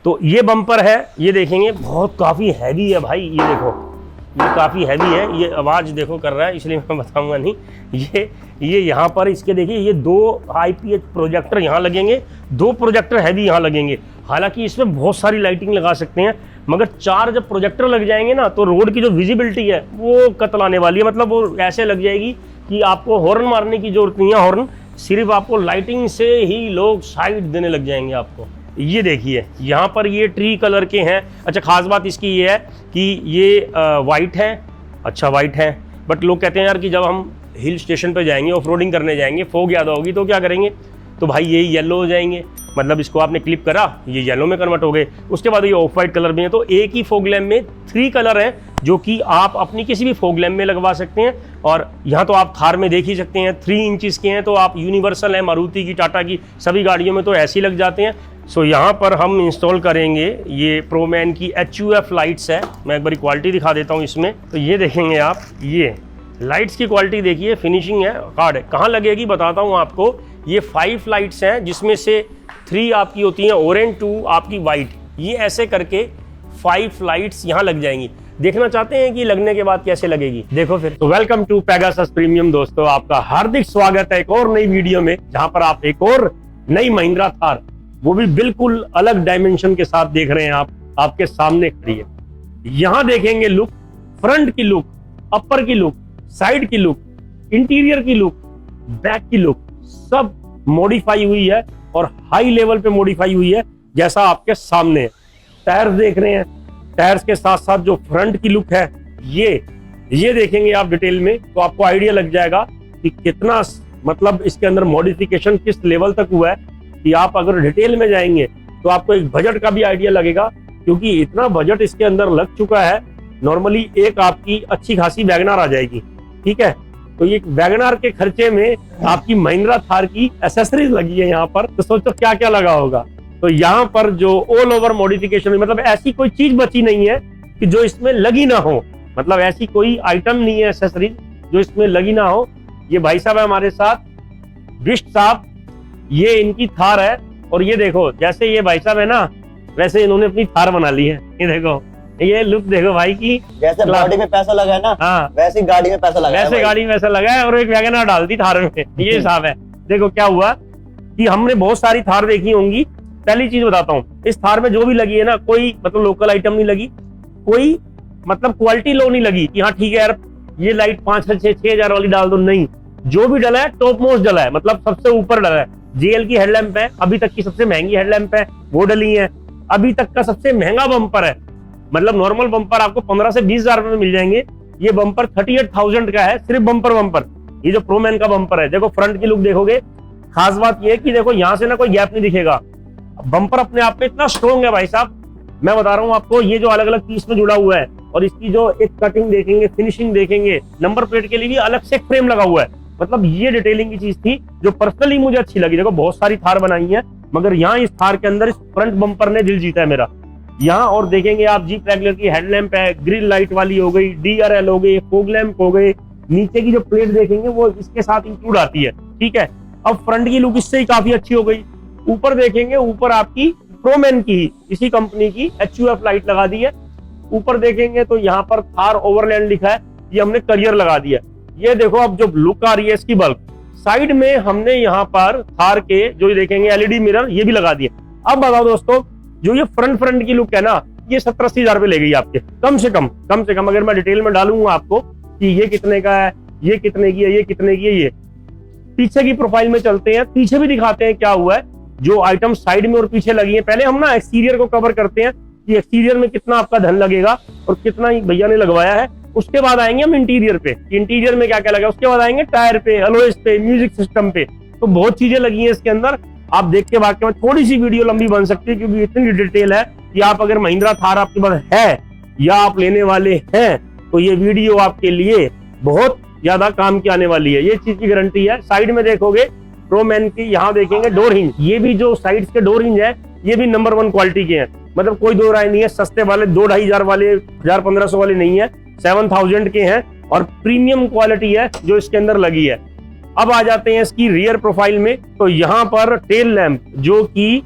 तो ये बम्पर है, ये देखेंगे बहुत काफ़ी हैवी है भाई, ये देखो ये काफ़ी हैवी है, ये आवाज़ देखो कर रहा है, इसलिए मैं बताऊंगा नहीं। ये यहाँ पर इसके देखिए ये 2 IPS प्रोजेक्टर यहाँ लगेंगे, 2 प्रोजेक्टर हैवी यहाँ लगेंगे। हालांकि इसमें बहुत सारी लाइटिंग लगा सकते हैं, मगर 4 जब प्रोजेक्टर लग जाएंगे ना तो रोड की जो विजिबिलिटी है वो कतलाने वाली है। मतलब वो ऐसे लग जाएगी कि आपको हॉर्न मारने की जरूरत नहीं है, हॉर्न सिर्फ आपको लाइटिंग से ही लोग साइड देने लग जाएंगे आपको। ये देखिए यहाँ पर ये ट्री कलर के हैं। अच्छा, खास बात इसकी ये है कि ये वाइट है, अच्छा वाइट है, बट लोग कहते हैं यार कि जब हम हिल स्टेशन पे जाएंगे, ऑफ रोडिंग करने जाएंगे, फोग ज़्यादा होगी तो क्या करेंगे, तो भाई ये येलो हो जाएंगे। मतलब इसको आपने क्लिप करा, ये येलो में कन्वर्ट हो गए। उसके बाद ये ऑफ वाइट कलर में है। तो एक ही फोग लैम्प में 3 कलर हैं जो कि आप अपनी किसी भी फोग लैम्प में लगवा सकते हैं। और यहाँ तो आप थार में देख ही सकते हैं 3 इंचेस के हैं, तो आप यूनिवर्सल है, मारुति की, टाटा की, सभी गाड़ियों में तो ऐसे ही लग जाते हैं। सो यहाँ पर हम इंस्टॉल करेंगे ये प्रोमैन की HUF लाइट्स है। मैं एक बारी क्वालिटी दिखा देता हूँ इसमें। तो ये देखेंगे आप, ये लाइट्स की क्वालिटी देखिए, फिनिशिंग है, कार्ड है। कहाँ लगेगी बताता हूँ आपको। ये 5 लाइट्स हैं जिसमें से 3 आपकी होती हैं ऑरेंज, 2 आपकी वाइट। ये ऐसे करके 5 लाइट्स यहाँ लग जाएंगी। देखना चाहते हैं कि लगने के बाद कैसे लगेगी, देखो फिर। तो वेलकम टू पेगासस प्रीमियम दोस्तों, आपका हार्दिक स्वागत है एक और नई वीडियो में, जहां पर आप एक और नई महिंद्रा थार, वो भी बिल्कुल अलग डायमेंशन के साथ देख रहे हैं। आपके सामने खड़ी है। यहाँ देखेंगे लुक, फ्रंट की लुक, अपर की लुक, साइड की लुक, इंटीरियर की लुक, बैक की लुक, सब मॉडिफाई हुई है और हाई लेवल पे मॉडिफाई हुई है, जैसा आपके सामने है। टायर्स देख रहे हैं, टायर्स के साथ साथ जो फ्रंट की लुक है ये देखेंगे आप डिटेल में, तो आपको आइडिया लग जाएगा कि कितना मतलब इसके अंदर मॉडिफिकेशन किस लेवल तक हुआ है। कि आप अगर डिटेल में जाएंगे तो आपको एक बजट का भी आइडिया लगेगा, क्योंकि इतना बजट इसके अंदर लग चुका है। नॉर्मली एक आपकी अच्छी खासी वैगनार आ जाएगी, ठीक है। तो ये वैगनार के खर्चे में आपकी महिंद्रा थार की एसेसरीज लगी है यहाँ पर, तो सोचो क्या क्या लगा होगा। तो यहाँ पर जो ऑल ओवर मॉडिफिकेशन, मतलब ऐसी कोई चीज बची नहीं है कि जो इसमें लगी ना हो, मतलब ऐसी कोई आइटम नहीं है एसेसरीज जो इसमें लगी ना हो। ये भाई साहब है हमारे साथ, बिष्ट साहब, ये इनकी थार है। और ये देखो, जैसे ये भाई साहब है ना, वैसे इन्होंने अपनी थार बना ली है। ये देखो, ये लुक देखो भाई की, जैसे बॉडी में पैसा लगा है ना, हाँ, वैसे गाड़ी में पैसा लगा है, वैसे गाड़ी में पैसा लगा है। और एक वैगनर डाल दी थार में, ये हिसाब है। देखो क्या हुआ कि हमने बहुत सारी थार देखी होंगी। पहली चीज बताता हूँ, इस थार में जो भी लगी है ना, कोई मतलब लोकल आइटम नहीं लगी, कोई मतलब क्वालिटी लो नहीं लगी कि हाँ ठीक है यार ये लाइट 5-6 हजार वाली डाल दो, नहीं। जो भी डला है टॉप मोस्ट डला है, मतलब सबसे ऊपर डला है। JL की हेडलैम्प है, अभी तक की सबसे महंगी हेडलैम्प है, वो डली है। अभी तक का सबसे महंगा बम्पर है, मतलब नॉर्मल बम्पर आपको 15 से 20 हजार में मिल जाएंगे, ये बम्पर 38,000 का है, सिर्फ बम्पर। ये जो प्रोमैन का बम्पर है, देखो फ्रंट की लुक देखोगे, खास बात ये है कि देखो यहाँ से ना कोई गैप नहीं दिखेगा। बम्पर अपने आप में इतना स्ट्रॉन्ग है भाई साहब, मैं बता रहा हूँ आपको। ये जो अलग अलग पीस में जुड़ा हुआ है, और इसकी जो एक कटिंग देखेंगे, फिनिशिंग देखेंगे, नंबर प्लेट के लिए भी अलग से फ्रेम लगा हुआ है। मतलब ये डिटेलिंग की चीज थी जो पर्सनली मुझे अच्छी लगी। देखो बहुत सारी थार बनाई है, मगर यहाँ इस थार के अंदर इस फ्रंट बम्पर ने दिल जीता है मेरा यहाँ। और देखेंगे आप, जीप रेगुलर की हेडलैम्प है, ग्रिल लाइट वाली हो गई, DRL हो गई, फोग लैम्प हो गए, नीचे की जो प्लेट देखेंगे वो इसके साथ इंक्लूड आती है, ठीक है। अब फ्रंट की लुक इससे ही काफी अच्छी हो गई। ऊपर देखेंगे, ऊपर आपकी प्रोमैन की, इसी कंपनी की HUF लाइट लगा दी है। ऊपर देखेंगे तो यहाँ पर थार ओवरलैंड लिखा है, ये हमने करियर लगा दिया। ये देखो अब जो लुक आ रही है इसकी बल्ब साइड में, हमने यहाँ पर थार के जो देखेंगे LED मिरर ये भी लगा दिए। अब बताओ दोस्तों, जो ये फ्रंट की लुक है ना, ये 70-80 हजार रुपए ले गई आपके, कम से कम। अगर मैं डिटेल में डालूंगा आपको कि ये कितने का है, ये कितने की है, ये कितने की है। ये पीछे की प्रोफाइल में चलते हैं, पीछे भी दिखाते हैं क्या हुआ है, जो आइटम साइड में और पीछे लगी है। पहले हम ना एक्सटीरियर को कवर करते हैं कि एक्सटीरियर में कितना आपका धन लगेगा और कितना भैया ने लगवाया है। उसके बाद आएंगे हम इंटीरियर पे, इंटीरियर में क्या क्या लगा। उसके बाद आएंगे टायर पे, अलॉयज पे, म्यूजिक सिस्टम पे। तो बहुत चीजें लगी हैं इसके अंदर। आप देख के वाकई में थोड़ी सी वीडियो लंबी बन सकती है, क्योंकि इतनी डिटेल है कि आप अगर महिंद्रा थार आपके पास है या आप लेने वाले हैं, तो ये वीडियो आपके लिए बहुत ज्यादा काम की आने वाली है, ये चीज की गारंटी है। साइड में देखोगे प्रोमैन की, यहाँ देखेंगे डोर हिंज, ये भी जो साइड के डोर हिंज है ये भी नंबर 1 क्वालिटी के हैं। मतलब कोई दो राय नहीं है, सस्ते वाले 2-2.5 हजार वाले, 1000-1500 वाले नहीं है, 7000 के हैं और प्रीमियम क्वालिटी है जो इसके अंदर लगी है। अब आ जाते हैं इसकी रियर प्रोफाइल में। तो यहाँ पर टेल लैंप जो कि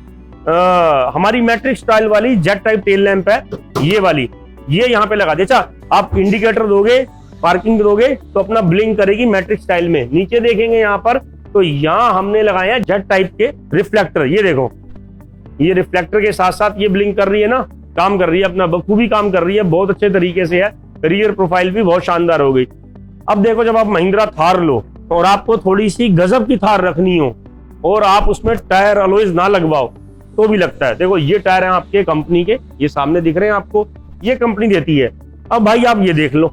हमारी मैट्रिक स्टाइल वाली जेट टाइप टेल लैंप है, ये वाली, ये यहाँ पे लगा दे। अच्छा, आप इंडिकेटर दोगे, पार्किंग दोगे तो अपना ब्लिंक करेगी मैट्रिक स्टाइल में। नीचे देखेंगे यहाँ पर, तो यहाँ हमने लगाया है जेट टाइप के रिफ्लेक्टर। ये देखो, ये रिफ्लेक्टर के साथ साथ ये ब्लिंक कर रही है ना, काम कर रही है, अपना बखूबी काम कर रही है, बहुत अच्छे तरीके से है। रियर प्रोफाइल भी बहुत शानदार हो गई। अब देखो, जब आप महिंद्रा थार लो और आपको थोड़ी सी गजब की थार रखनी हो और आप उसमें टायर अलॉयज ना लगवाओ तो भी लगता है। देखो, ये टायर हैं आपके कंपनी के, ये सामने दिख रहे हैं आपको, ये कंपनी देती है। अब भाई आप ये देख लो,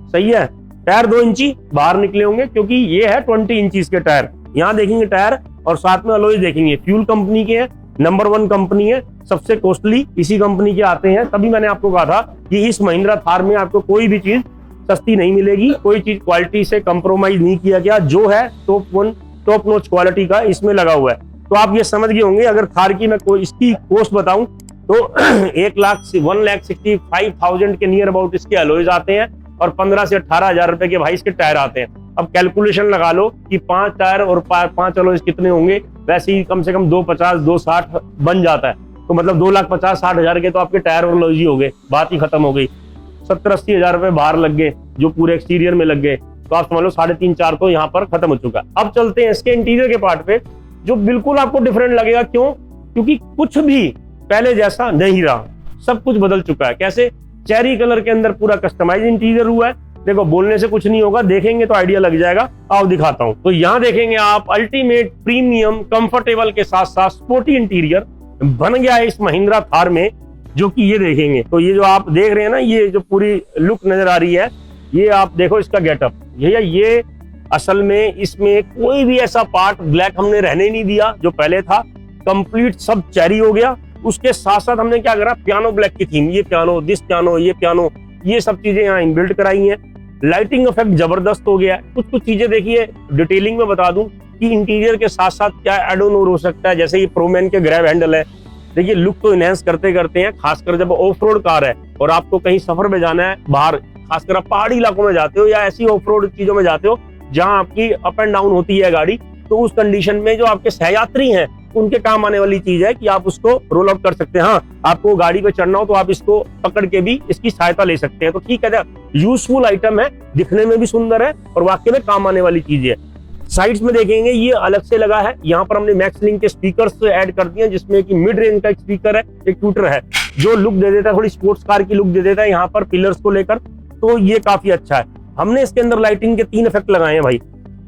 सही है, टायर 2 इंची बाहर निकले होंगे क्योंकि ये है 20 इंचीज के टायर। यहाँ देखेंगे टायर और साथ में अलॉयज देखेंगे, फ्यूल कंपनी के हैं, नंबर 1 कंपनी है, सबसे कॉस्टली इसी कंपनी के आते हैं। तभी मैंने आपको कहा था कि इस महिंद्रा थार में आपको कोई भी चीज सस्ती नहीं मिलेगी, कोई चीज क्वालिटी से कंप्रोमाइज नहीं किया गया, जो है टॉप नॉच क्वालिटी का इसमें लगा हुआ है। तो आप ये समझ गए होंगे, अगर थार की मैं कोई इसकी कॉस्ट बताऊं तो 1,65,000 के नियर अबाउट इसके अलॉयज आते हैं और 15 से 18,000 रुपए के भाई इसके टायर आते हैं। अब कैलकुलेशन लगा लो कि 5 टायर और 5 अलॉयज कितने होंगे, वैसे ही कम से कम 250 260 बन जाता है। तो मतलब 2,50,000-60,000 के तो आपके टायर और अलॉयज ही हो गए, बात ही खत्म हो गई। 70-80,000 रुपए बाहर लग गए, जो पूरे एक्सटीरियर में लग गए, तो आप समझ लो 3.5-4 तो यहाँ पर खत्म हो चुका है। अब चलते हैं इसके इंटीरियर के पार्ट पे, जो बिल्कुल आपको डिफरेंट लगेगा। क्यों? क्योंकि कुछ भी पहले जैसा नहीं रहा, सब कुछ बदल चुका है। कैसे? चेरी कलर के अंदर पूरा कस्टमाइज इंटीरियर हुआ है। देखो, बोलने से कुछ नहीं होगा, देखेंगे तो आइडिया लग जाएगा। आओ दिखाता हूं। तो यहाँ देखेंगे आप, अल्टीमेट प्रीमियम कंफर्टेबल के साथ साथ स्पोर्टी इंटीरियर बन गया है इस महिंद्रा थार में, जो कि ये देखेंगे तो ये जो आप देख रहे हैं ना, ये जो पूरी लुक नजर आ रही है, ये आप देखो इसका गेटअप, ये असल में इसमें कोई भी ऐसा पार्ट ब्लैक हमने रहने नहीं दिया जो पहले था, कंप्लीट सब चेरी हो गया। उसके साथ साथ हमने क्या करा, पियानो ब्लैक की थीम, ये पियानो, दिस पियानो, ये पियानो, ये सब चीजें यहाँ इनबिल्ट कराई हैं। लाइटिंग इफेक्ट जबरदस्त हो गया है। कुछ चीजें देखिए डिटेलिंग में बता दूं कि इंटीरियर के साथ साथ क्या एड ऑन हो सकता है। जैसे ये प्रोमैन के ग्रैब हैंडल है, देखिए लुक तो इनहेंस करते हैं, खासकर जब ऑफ रोड कार है और आपको कहीं सफर में जाना है बाहर, खासकर आप पहाड़ी इलाकों में जाते हो या ऐसी ऑफ रोड चीजों में जाते हो जहां आपकी अप एंड डाउन होती है गाड़ी, तो उस कंडीशन में जो आपके सहयात्री हैं उनके काम आने वाली चीज है कि आप उसको रोल आउट कर सकते हैं। हाँ, आपको गाड़ी पे चढ़ना हो तो आप इसको पकड़ के भी इसकी सहायता ले सकते हैं। तो ठीक है, यूजफुल आइटम है, दिखने में भी सुंदर है और वाकई में काम आने वाली चीज है। साइड्स में देखेंगे ये अलग से लगा है, यहाँ पर हमने मैक्स लिंक के स्पीकर्स ऐड कर दिए हैं, जिसमें कि मिड रेंज का एक स्पीकर है, एक ट्यूटर है, जो लुक दे देता है, थोड़ी स्पोर्ट्स कार की लुक दे देता है यहाँ पर पिलर्स को लेकर। तो ये काफी अच्छा है। हमने इसके अंदर लाइटिंग के 3 इफेक्ट लगाए हैं भाई।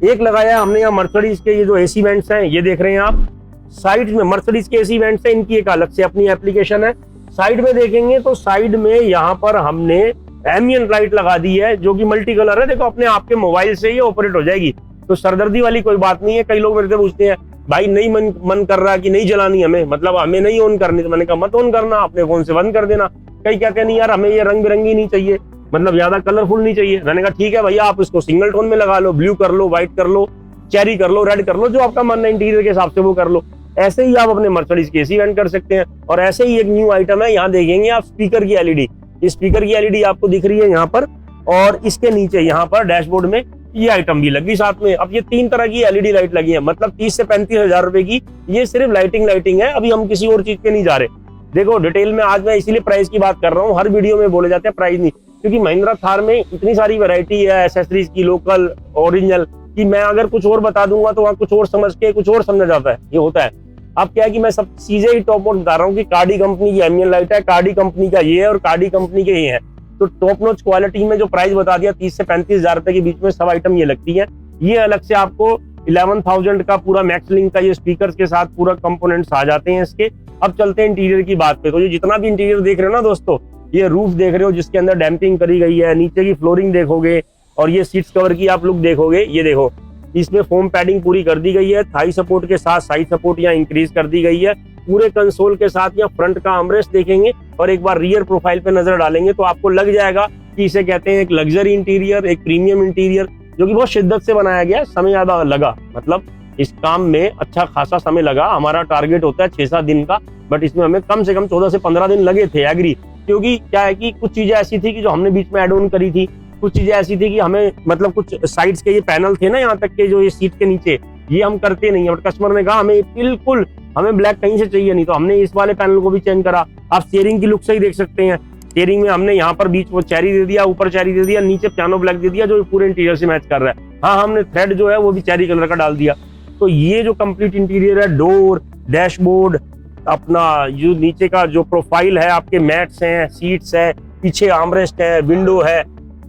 एक लगाया हमने यहाँ मर्सिडीज के ये जो एसी वेंट्स हैं, ये देख रहे हैं आप, साइड में मर्सिडीज के एसी वेंट्स हैं, इनकी एक अलग से अपनी एप्लीकेशन है। साइड में देखेंगे तो साइड में यहाँ पर हमने एम्बिएंट लाइट लगा दी है, जो कि मल्टी कलर है। देखो, अपने आपके मोबाइल से ही ऑपरेट हो जाएगी, तो सरदर्दी वाली कोई बात नहीं है। कई लोग मेरे से पूछते हैं, भाई नहीं मन कर रहा कि नहीं जलानी हमें, मतलब हमें नहीं ऑन करनी, तो मैंने कहा मत ऑन करना, अपने फोन से बंद कर देना। कई कहते हैं नहीं यार हमें ये रंग बिरंगी नहीं चाहिए, मतलब ज्यादा कलरफुल नहीं चाहिए। मैंने कहा ठीक है भैया, आप इसको सिंगल टोन में लगा लो, ब्लू कर लो, व्हाइट कर लो, चेरी कर लो, रेड कर लो, जो आपका मन है इंटीरियर के हिसाब से वो कर लो। ऐसे ही आप अपने मर्सिडीज के एसी वेंट कर सकते हैं। और ऐसे ही एक न्यू आइटम है, यहाँ देखेंगे आप स्पीकर की एलईडी, स्पीकर की एलईडी आपको दिख रही है यहाँ पर, और इसके नीचे यहाँ पर डैशबोर्ड में ये आइटम भी लगी साथ में। अब ये 3 तरह की एलईडी लाइट लगी है, मतलब 30 से 35,000 रुपए की ये सिर्फ लाइटिंग है। अभी हम किसी और चीज पे नहीं जा रहे। देखो डिटेल में आज मैं इसीलिए प्राइस की बात कर रहा हूँ, हर वीडियो में बोले जाते हैं प्राइस नहीं, क्योंकि महिंद्रा थार में इतनी सारी वैरायटी है एसेसरीज की, लोकल ओरिजिनल, कि मैं अगर कुछ और बता दूंगा तो वहाँ कुछ और समझ के कुछ और समझा जाता है, ये होता है। अब क्या है कि मैं सब चीजें ही टॉप मोस्ट बता रहा हूँ कि कार्डी कंपनी की एम्बिएंट लाइट है, कार्डी कंपनी का ये है और कार्डी कंपनी के ये है। तो टॉप नॉच क्वालिटी में जो प्राइस बता दिया 30 से 35,000 रुपए के बीच में सब आइटम ये लगती है। ये अलग से आपको 11,000 का पूरा मैक्स लिंक का ये स्पीकर के साथ पूरा कंपोनेंट्स आ जाते हैं इसके। अब चलते हैं इंटीरियर की बात पे। तो ये जितना भी इंटीरियर देख रहे हो ना दोस्तों, ये रूफ देख रहे हो जिसके अंदर डैम्पिंग करी गई है, नीचे की फ्लोरिंग देखोगे और ये सीट्स कवर की आप लुक देखोगे, ये देखो इसमें फोम पैडिंग पूरी कर दी गई है, थाई सपोर्ट के साथ साइड सपोर्ट यहाँ इंक्रीज कर दी गई है, पूरे कंसोल के साथ यहाँ फ्रंट का आर्मरेस्ट देखेंगे और एक बार रियर प्रोफाइल पे नजर डालेंगे तो आपको लग जाएगा कि इसे कहते हैं एक लग्जरी इंटीरियर, एक प्रीमियम इंटीरियर, जो कि बहुत शिद्दत से बनाया गया। समय ज्यादा लगा, मतलब इस काम में अच्छा खासा समय लगा। हमारा टारगेट होता है 6-7 दिन का, बट इसमें हमें कम से कम 14 से 15 दिन लगे थे, एग्री। क्योंकि क्या है कि कुछ चीजें ऐसी थी कि जो हमने बीच में एड ऑन करी थी, कुछ चीजें ऐसी थी कि हमें मतलब कुछ साइड्स के ये पैनल थे ना यहाँ तक के, जो ये सीट के नीचे ये हम करते नहीं है, बट कस्टमर ने कहा हमें बिल्कुल हमें ब्लैक कहीं से चाहिए नहीं, तो हमने इस वाले पैनल को भी चेंज करा। आप स्टीयरिंग की लुक से ही देख सकते हैं, स्टीयरिंग में हमने यहाँ पर बीच वो चेरी दे दिया, ऊपर चेरी दे दिया, नीचे पियानो ब्लैक दे दिया जो पूरे इंटीरियर से मैच कर रहा है। हाँ, हमने थ्रेड जो है वो भी चेरी कलर का डाल दिया। तो ये जो कंप्लीट इंटीरियर है, डोर, डैशबोर्ड, अपना जो नीचे का जो प्रोफाइल है, आपके मैट्स हैं, सीट्स है, पीछे आर्मरेस्ट है, विंडो है,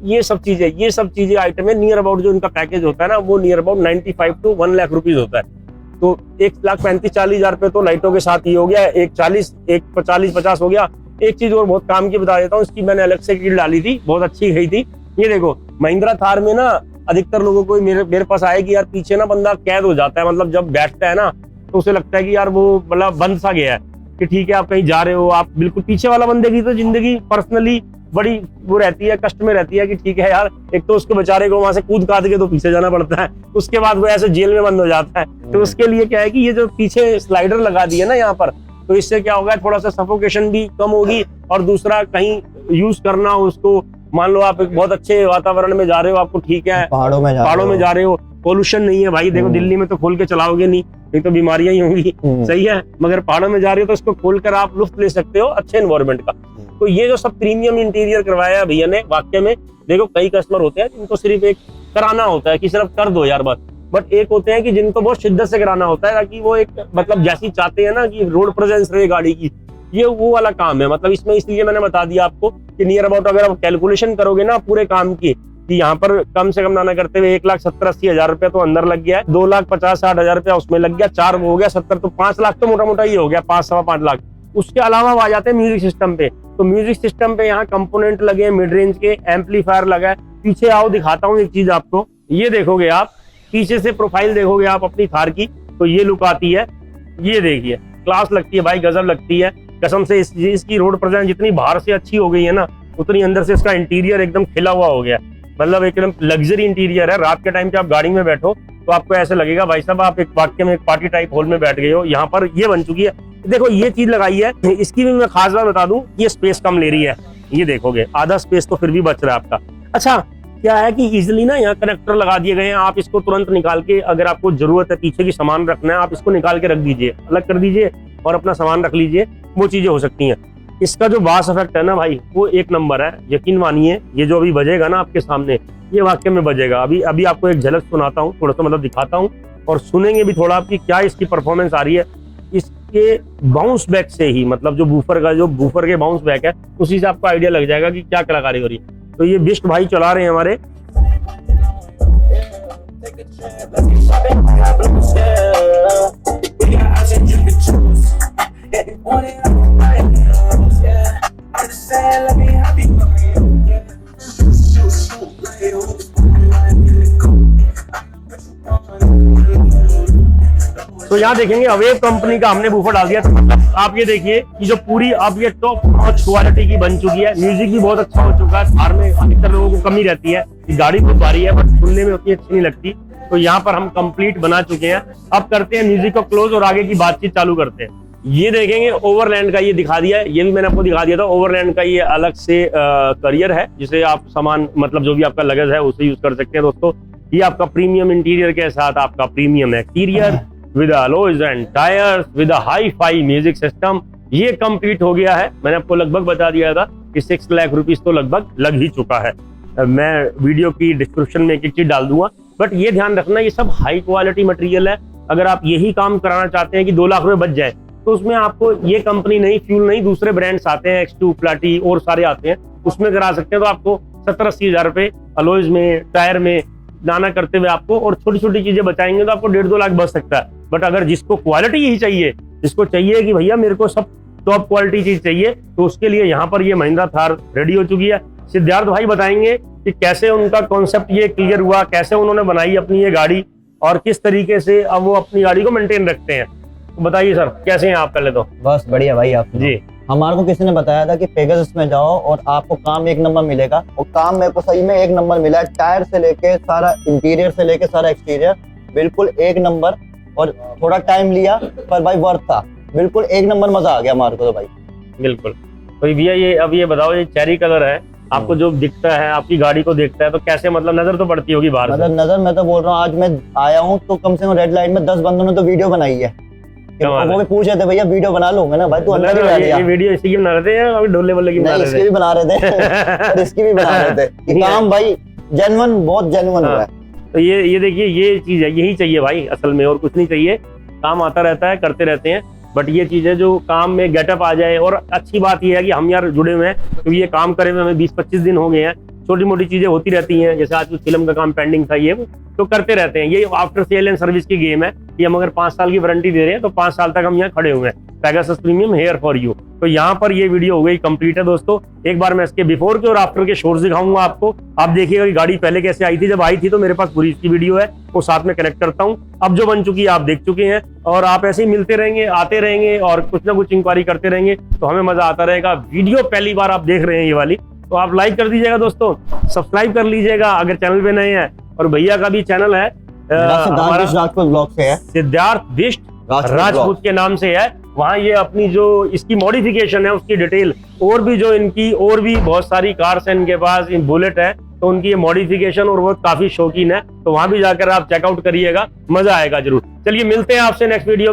ये सब चीजें आइटम है। नियर अबाउट जो इनका पैकेज होता है ना, वो near about 95 to 1 lakh rupees होता है। तो 1,35,40,000 रुपए तो लाइटों के साथ ही हो गया, 1,40,50 हो गया। एक चीज और बहुत काम की बता देता हूँ, इसकी मैंने अलग से किट डाली थी, बहुत अच्छी गई थी। ये देखो, महिंद्रा थार में ना अधिकतर लोगों को मेरे पास आए कि यार पीछे ना बंदा कैद हो जाता है, मतलब जब बैठता है ना तो उसे लगता है कि यार वो मतलब बंद सा गया है, कि ठीक है आप कहीं जा रहे हो, आप बिल्कुल पीछे वाला बंदे की तो जिंदगी पर्सनली बड़ी वो रहती है, कष्ट में रहती है कि ठीक है यार, एक तो उसके बेचारे को वहां से कूद काद के तो पीछे जाना पड़ता है, उसके बाद वो ऐसे जेल में बंद हो जाता है। तो उसके लिए क्या है कि ये जो पीछे स्लाइडर लगा दिया ना यहाँ पर, तो इससे क्या होगा, थोड़ा सा सफोकेशन भी कम होगी, और दूसरा कहीं यूज करना हो उसको, मान लो आप एक बहुत अच्छे वातावरण में जा रहे हो, आपको ठीक है पहाड़ों में जा रहे हो, पोल्यूशन नहीं है भाई, देखो दिल्ली में तो खोल के चलाओगे नहीं तो बीमारियां ही होंगी, सही है, मगर पहाड़ों में जा रहे हो तो इसको खोल कर आप लुत्फ ले सकते हो अच्छे एनवायरनमेंट का। तो ये जो सब प्रीमियम इंटीरियर करवाया है भैया ने, वाकई में देखो कई कस्टमर होते हैं जिनको सिर्फ एक कराना होता है कि सिर्फ कर दो यार बस, बट एक होते हैं कि जिनको बहुत शिद्दत से कराना होता है ताकि वो एक मतलब जैसी चाहते हैं ना कि रोड प्रेजेंस रहे गाड़ी की, ये वो वाला काम है। मतलब इसमें इसलिए मैंने बता दिया आपको कि नियर अबाउट अगर आप कैलकुलेशन करोगे ना पूरे काम की, कि यहाँ पर कम से कम ना करते हुए 1,70,80,000 रुपया तो अंदर लग गया है, 2,50,60,000 रुपया उसमें लग गया, 4 हो गया 70, तो 5 लाख तो मोटा मोटा ही हो गया, 5-5.25 लाख। उसके अलावा आ जाते हैं म्यूजिक सिस्टम पे। तो म्यूजिक सिस्टम पे यहाँ कंपोनेंट लगे, मिड रेंज के एम्पलीफायर लगा है। पीछे आओ दिखाता हूँ एक चीज आपको, ये देखोगे आप पीछे से प्रोफाइल देखोगे आप अपनी थार की, तो ये लुक आती है, ये देखिए क्लास लगती है भाई, गजब लगती है कसम से। इसकी रोड प्रेजेंस जितनी बाहर से अच्छी हो गई है ना, उतनी अंदर से इसका इंटीरियर एकदम खिला हुआ हो गया, मतलब एकदम लग्जरी इंटीरियर है। रात के टाइम पे आप गाड़ी में बैठो तो आपको ऐसे लगेगा भाई साहब आप एक वाक्य में एक पार्टी टाइप हॉल में बैठ गए हो। यहाँ पर ये बन चुकी है, देखो ये चीज लगाई है, इसकी भी मैं खास बात बता दूं, ये स्पेस कम ले रही है, ये देखोगे आधा स्पेस तो फिर भी बच रहा है आपका। अच्छा क्या है कि इजिली ना यहाँ कनेक्टर लगा दिए गए हैं, आप इसको तुरंत निकाल के, अगर आपको जरूरत है पीछे की सामान रखना है, आप इसको निकाल के रख दीजिए, अलग कर दीजिए और अपना सामान रख लीजिए, वो चीजें हो सकती हैं। इसका जो बास इफेक्ट है ना भाई, वो एक नंबर है, यकीन मानिए। ये जो अभी बजेगा ना आपके सामने, ये वाकई में बजेगा। अभी आपको एक झलक सुनाता हूँ, थोड़ा सा मतलब दिखाता हूँ, और सुनेंगे भी थोड़ा आपकी क्या इसकी परफॉर्मेंस आ रही है। इसके बाउंस बैक से ही, मतलब जो बूफर के बाउंस बैक है, उसी से आपको आइडिया लग जाएगा कि क्या कलाकारी हो रही है। तो ये बिस्ट भाई चला रहे हैं हमारे, तो यहाँ देखेंगे अवेव कंपनी का हमने बूफर डाल दिया। तो मतलब आप ये देखिए कि जो पूरी अब ये टॉप नॉच क्वालिटी की बन चुकी है, म्यूजिक भी बहुत अच्छा हो चुका है। थार में अधिकतर लोगों को कमी रहती है कि गाड़ी बहुत भारी है बट सुनने में उतनी अच्छी नहीं लगती, तो यहाँ पर हम कंप्लीट बना चुके हैं। अब करते हैं म्यूजिक को क्लोज और आगे की बातचीत चालू करते हैं। ये देखेंगे ओवरलैंड का, ये दिखा दिया है, ये भी मैंने आपको दिखा दिया था। ओवरलैंड का ये अलग से करियर है जिसे आप सामान, मतलब जो भी आपका लगेज है उसे यूज कर सकते हैं दोस्तों। ये आपका प्रीमियम इंटीरियर के साथ आपका premium exterior with alloys and tyres with hi fi music system, ये कंप्लीट हो गया है। मैंने आपको लगभग बता दिया था कि 6 लाख रुपीस तो लगभग लग ही चुका है। मैं वीडियो की डिस्क्रिप्शन में एक चीज डाल दूंगा, बट ये ध्यान रखना ये सब हाई क्वालिटी मटेरियल है। अगर आप यही काम कराना चाहते हैं कि 2 लाख रुपए बच जाए, तो उसमें आपको ये कंपनी नहीं, फ्यूल नहीं, दूसरे ब्रांड्स आते हैं, X2, प्लाटी और सारे आते हैं, उसमें करा सकते हैं। तो आपको 70-80 हजार रुपए अलॉयज में, टायर में दाना करते हुए आपको, और छोटी छोटी चीजें बचाएंगे तो आपको 1.5-2 लाख बच सकता है। बट अगर जिसको क्वालिटी ही चाहिए, जिसको चाहिए कि भैया मेरे को सब टॉप क्वालिटी चीज चाहिए, तो उसके लिए यहाँ पर ये महिंद्रा थार रेडी हो चुकी है। सिद्धार्थ भाई बताएंगे कि कैसे उनका कॉन्सेप्ट ये क्लियर हुआ, कैसे उन्होंने बनाई अपनी ये गाड़ी, और किस तरीके से अब वो अपनी गाड़ी को मेंटेन रखते हैं। तो बताइए सर, कैसे हैं आप? पहले तो बस बढ़िया भाई। आप जी, हमारे को किसी ने बताया था कि पेगासस में जाओ और आपको काम 1 नंबर मिलेगा, और काम मेरे को सही में 1 नंबर मिला है। टायर से लेके सारा इंटीरियर से लेके सारा एक्सटीरियर बिल्कुल 1 नंबर, और थोड़ा टाइम लिया पर भाई वर्थ था, बिल्कुल 1 नंबर, मजा आ गया हमारे को तो भाई। बिल्कुल। तो भैया ये अब ये बताओ, ये चेरी कलर है, आपको जो दिखता है, आपकी गाड़ी को देखता है, तो कैसे मतलब नजर तो पड़ती होगी बाहर से। मतलब नजर, मैं तो बोल रहा हूँ आज मैं आया हूँ तो कम से कम रेड लाइट में 10 बंदों ने तो वीडियो बनाई है। बात वो भी पूछ रहे थे भैया वीडियो बना लूंगा ना भाई, तू अंदर ही बैठ गया। ये वीडियो इसी की बना रहे थे या अभी ढोले वोले की बना नहीं, रहे इसकी थे? भी बना रहे थे और इसकी भी बना रहे थे कि काम भाई जेन्युइन, बहुत जेन्युइन हुआ है। तो ये देखिए, ये चीज है, यही चाहिए भाई असल में, और कुछ नहीं चाहिए। काम आता रहता है, करते रहते हैं, बट ये चीज है जो काम में गेटअप आ जाए। और अच्छी बात ये है कि हम यार जुड़े हुए हैं, क्योंकि ये काम करे हुए हमें 20-25 दिन हो गए हैं। छोटी मोटी चीजें होती रहती हैं, जैसे आज कुछ फिल्म का काम पेंडिंग था, ये तो करते रहते हैं। ये आफ्टर सेल एंड सर्विस की गेम है कि हम अगर 5 साल की वारंटी दे रहे हैं तो 5 साल तक हम यहाँ खड़े हुए हैं। Pegasus premium here for you. तो यहाँ पर ये वीडियो हो गई कंप्लीट है दोस्तों। एक बार मैं इसके बिफोर के और आफ्टर के शोर्स दिखाऊंगा आपको। आप देखिएगा कि गाड़ी पहले कैसे आई थी। जब आई थी तो मेरे पास पूरी इसकी वीडियो है, वो साथ में कनेक्ट करता हूँ। अब जो बन चुकी है आप देख चुके हैं, और आप ऐसे ही मिलते रहेंगे, आते रहेंगे और कुछ ना कुछ इंक्वायरी करते रहेंगे, तो हमें मजा आता रहेगा। वीडियो पहली बार आप देख रहे हैं ये वाली, तो आप लाइक कर दीजिएगा दोस्तों, सब्सक्राइब कर लीजिएगा अगर चैनल पे नए हैं। और भैया का भी चैनल है हमारा राजपूत ब्लॉग से है, सिद्धार्थ बिष्ट राजपूत के नाम से है। वहाँ ये अपनी जो इसकी मॉडिफिकेशन है उसकी डिटेल, और भी जो इनकी और भी बहुत सारी कार्स हैं इनके पास, इन बुलेट है, तो उनकी ये मॉडिफिकेशन और वो काफी शौकीन है। तो वहां भी जाकर आप चेकआउट करिएगा, मजा आएगा जरूर। चलिए मिलते हैं आपसे नेक्स्ट वीडियो।